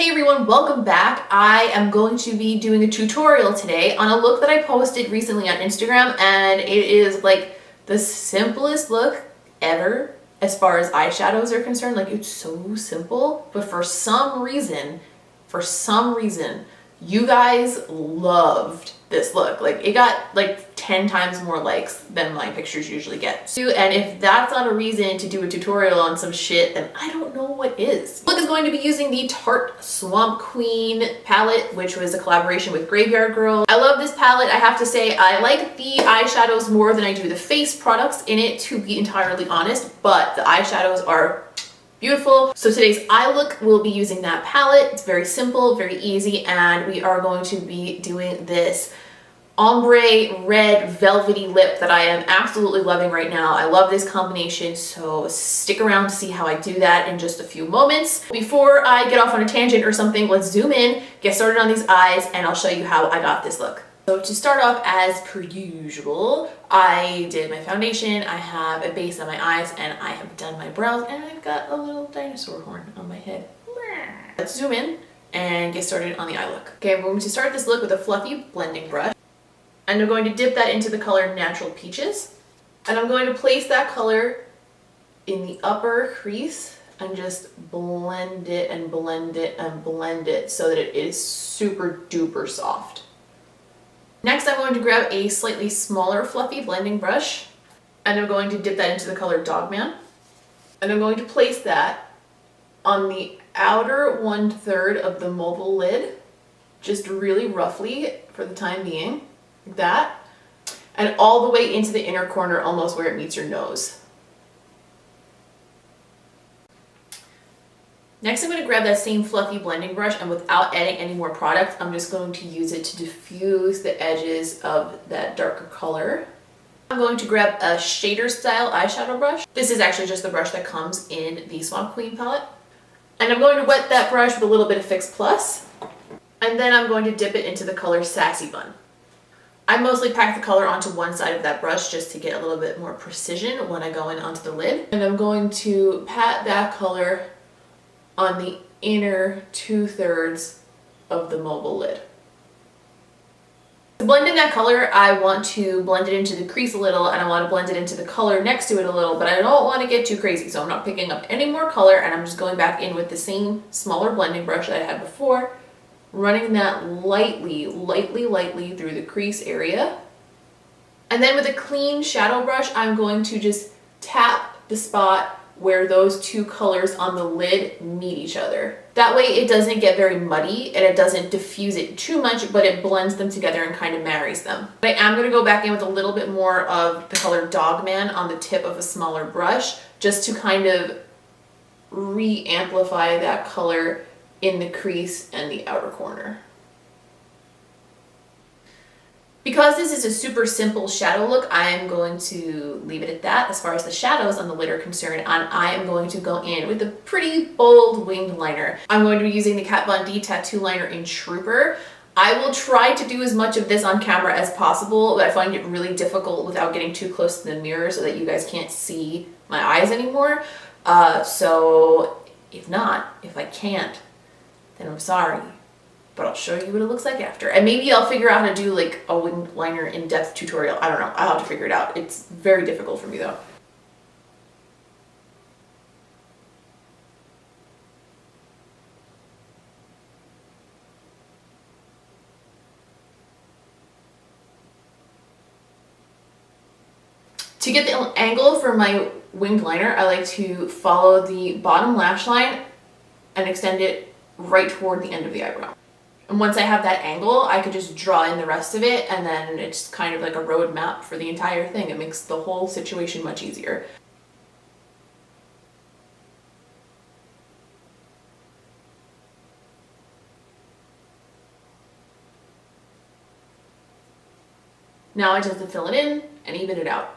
Hey everyone, welcome back. I am going to be doing a tutorial today on a look that I posted recently on Instagram, and it is like the simplest look ever as far as eyeshadows are concerned. Like, it's so simple, but for some reason, you guys loved this look. Like, it got like 10 times more likes than my pictures usually get. And if that's not a reason to do a tutorial on some shit, then I don't know what is. This look is going to be using the Tarte Swamp Queen Palette, which was a collaboration with Graveyard Girl. I love this palette. I have to say, I like the eyeshadows more than I do the face products in it, to be entirely honest, but the eyeshadows are beautiful. So today's eye look will be using that palette. It's very simple, very easy, and we are going to be doing this ombre red velvety lip that I am absolutely loving right now. I love this combination, so stick around to see how I do that in just a few moments. Before I get off on a tangent or something, let's zoom in, get started on these eyes, and I'll show you how I got this look. So to start off, as per usual, I did my foundation, I have a base on my eyes, and I have done my brows, and I've got a little dinosaur horn on my head. Let's zoom in and get started on the eye look. Okay, I'm going to start this look with a fluffy blending brush. And I'm going to dip that into the color Natural Peaches. And I'm going to place that color in the upper crease and just blend it and blend it and blend it so that it is super duper soft. Next, I'm going to grab a slightly smaller fluffy blending brush, and I'm going to dip that into the color Dogman. And I'm going to place that on the outer 1/3 of the mobile lid, just really roughly for the time being, like that, and all the way into the inner corner, almost where it meets your nose. Next, I'm going to grab that same fluffy blending brush, and without adding any more product, I'm just going to use it to diffuse the edges of that darker color. I'm going to grab a shader style eyeshadow brush. This is actually just the brush that comes in the Swamp Queen palette. And I'm going to wet that brush with a little bit of Fix Plus, and then I'm going to dip it into the color Sassy Bun. I mostly pack the color onto one side of that brush just to get a little bit more precision when I go in onto the lid. And I'm going to pat that color on the inner 2/3 of the mobile lid. To blend in that color, I want to blend it into the crease a little, and I want to blend it into the color next to it a little, but I don't want to get too crazy, so I'm not picking up any more color, and I'm just going back in with the same smaller blending brush that I had before, running that lightly through the crease area. And then with a clean shadow brush, I'm going to just tap the spot where those two colors on the lid meet each other. That way it doesn't get very muddy and it doesn't diffuse it too much, but it blends them together and kind of marries them. But I am going to go back in with a little bit more of the color Dogman on the tip of a smaller brush, just to kind of re-amplify that color in the crease and the outer corner. Because this is a super simple shadow look, I am going to leave it at that as far as the shadows on the lid are concerned, and I am going to go in with a pretty bold winged liner. I'm going to be using the Kat Von D tattoo liner in Trooper. I will try to do as much of this on camera as possible, but I find it really difficult without getting too close to the mirror so that you guys can't see my eyes anymore. So if I can't, then I'm sorry, but I'll show you what it looks like after. And maybe I'll figure out how to do like a winged liner in-depth tutorial. I don't know. I'll have to figure it out. It's very difficult for me though. To get the angle for my winged liner, I like to follow the bottom lash line and extend it right toward the end of the eyebrow. And once I have that angle, I could just draw in the rest of it, and then it's kind of like a road map for the entire thing. It makes the whole situation much easier. Now I just have to fill it in and even it out.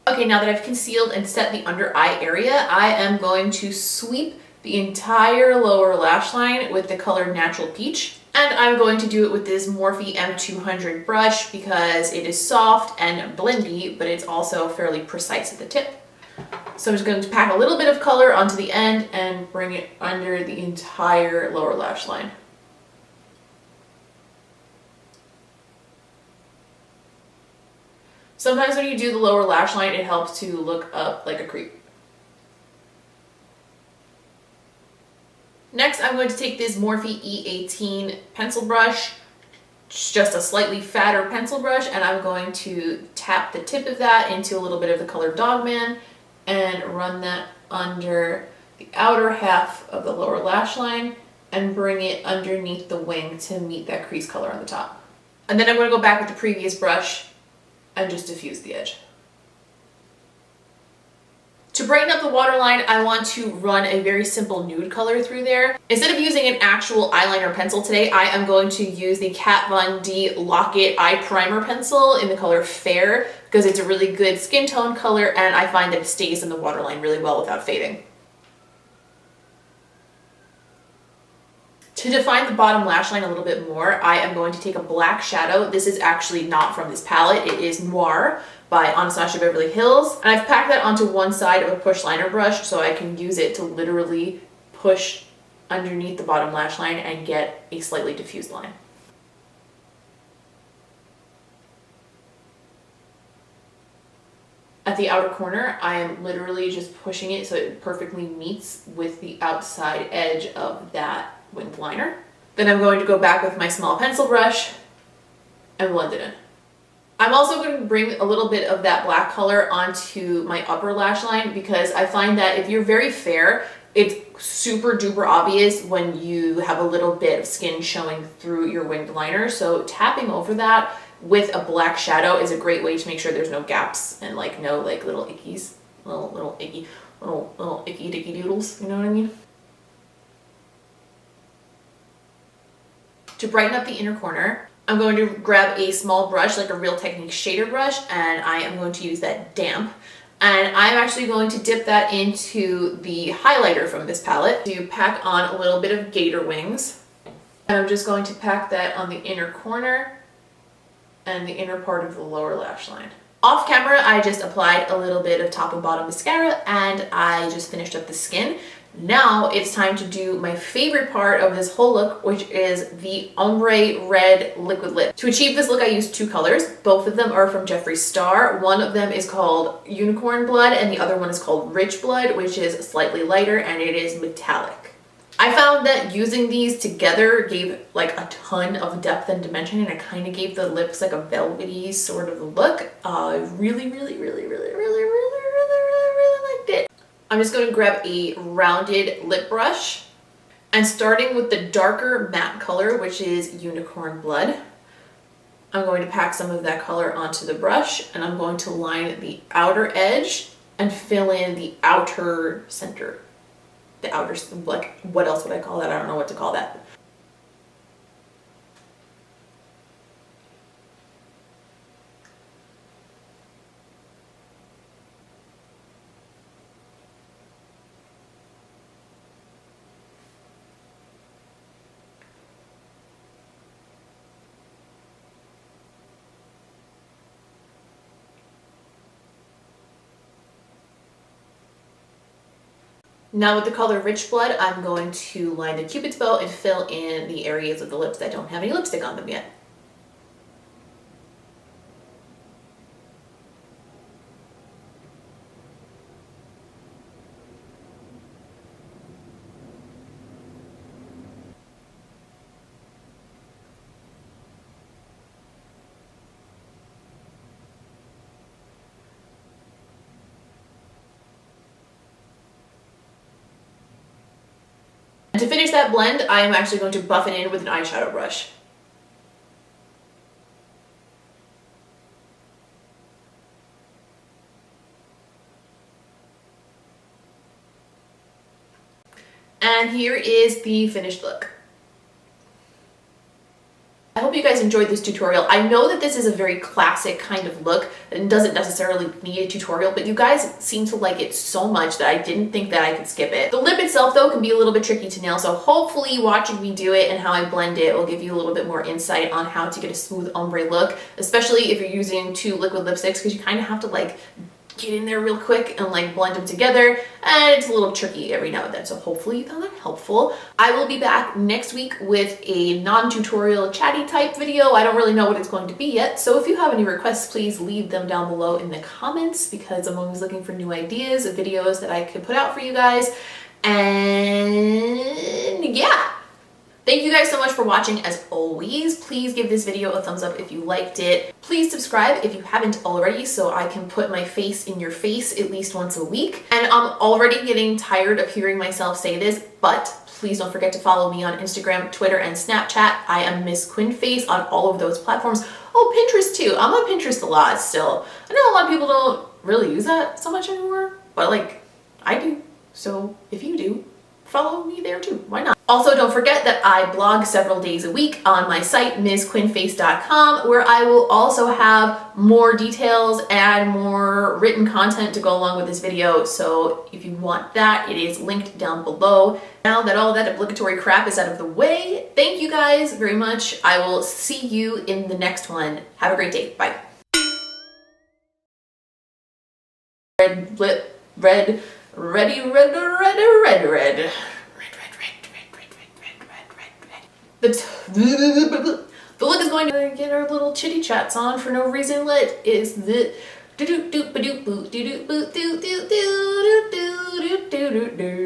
Okay, now that I've concealed and set the under eye area, I am going to sweep the entire lower lash line with the color Natural Peach. And I'm going to do it with this Morphe M200 brush because it is soft and blendy, but it's also fairly precise at the tip. So I'm just going to pack a little bit of color onto the end and bring it under the entire lower lash line. Sometimes when you do the lower lash line, it helps to look up like a creep. Next, I'm going to take this Morphe E18 pencil brush, just a slightly fatter pencil brush, and I'm going to tap the tip of that into a little bit of the color Dogman and run that under the outer half of the lower lash line and bring it underneath the wing to meet that crease color on the top. And then I'm going to go back with the previous brush and just diffuse the edge. To brighten up the waterline, I want to run a very simple nude color through there. Instead of using an actual eyeliner pencil today, I am going to use the Kat Von D Lock-It Eye Primer Pencil in the color Fair because it's a really good skin tone color and I find that it stays in the waterline really well without fading. To define the bottom lash line a little bit more, I am going to take a black shadow. This is actually not from this palette. It is Noir by Anastasia Beverly Hills. And I've packed that onto one side of a push liner brush so I can use it to literally push underneath the bottom lash line and get a slightly diffused line. At the outer corner, I am literally just pushing it so it perfectly meets with the outside edge of that winged liner. Then I'm going to go back with my small pencil brush and blend it in. I'm also going to bring a little bit of that black color onto my upper lash line because I find that if you're very fair, it's super duper obvious when you have a little bit of skin showing through your winged liner. So tapping over that with a black shadow is a great way to make sure there's no gaps and like no like little ickies, little icky dicky doodles, you know what I mean? To brighten up the inner corner, I'm going to grab a small brush, like a Real Technique shader brush, and I am going to use that damp. And I'm actually going to dip that into the highlighter from this palette to pack on a little bit of gator wings. And I'm just going to pack that on the inner corner and the inner part of the lower lash line. Off camera, I just applied a little bit of top and bottom mascara and I just finished up the skin. Now it's time to do my favorite part of this whole look, which is the ombre red liquid lip. To achieve this look, I used two colors. Both of them are from Jeffree Star. One of them is called Unicorn Blood and the other one is called Rich Blood, which is slightly lighter and it is metallic. I found that using these together gave like a ton of depth and dimension and it kind of gave the lips like a velvety sort of look. I really liked it. I'm just going to grab a rounded lip brush and starting with the darker matte color, which is Unicorn Blood, I'm going to pack some of that color onto the brush and I'm going to line the outer edge and fill in the outer center. The outer, like, what else would I call that? I don't know what to call that. Now with the color Rich Blood, I'm going to line the Cupid's bow and fill in the areas of the lips that don't have any lipstick on them yet. And to finish that blend, I am actually going to buff it in with an eyeshadow brush. And here is the finished look. I hope you guys enjoyed this tutorial. I know that this is a very classic kind of look and doesn't necessarily need a tutorial, but you guys seem to like it so much that I didn't think that I could skip it. The lip itself though can be a little bit tricky to nail, so hopefully watching me do it and how I blend it will give you a little bit more insight on how to get a smooth ombre look, especially if you're using two liquid lipsticks, because you kind of have to like get in there real quick and like blend them together, and it's a little tricky every now and then, so hopefully you found that helpful. I will be back next week with a non-tutorial chatty type video. I don't really know what it's going to be yet, so if you have any requests, please leave them down below in the comments, because I'm always looking for new ideas of videos that I could put out for you guys. And yeah, thank you guys so much for watching. As always, please give this video a thumbs up if you liked it. Please subscribe if you haven't already, so I can put my face in your face at least once a week. And I'm already getting tired of hearing myself say this, but please don't forget to follow me on Instagram, Twitter, and Snapchat. I am Miss QuinnFace on all of those platforms. Oh, Pinterest too. I'm on Pinterest a lot still. I know a lot of people don't really use that so much anymore, but like I do. So if you do, follow me there too. Why not? Also, don't forget that I blog several days a week on my site, MissQuinnFace.com, where I will also have more details and more written content to go along with this video. So if you want that, it is linked down below. Now that all that obligatory crap is out of the way, thank you guys very much. I will see you in the next one. Have a great day. Bye. Ready, red. The look is going to get our little chitty chats on for no reason. Let is the do do do do do do do do do do do do do do do.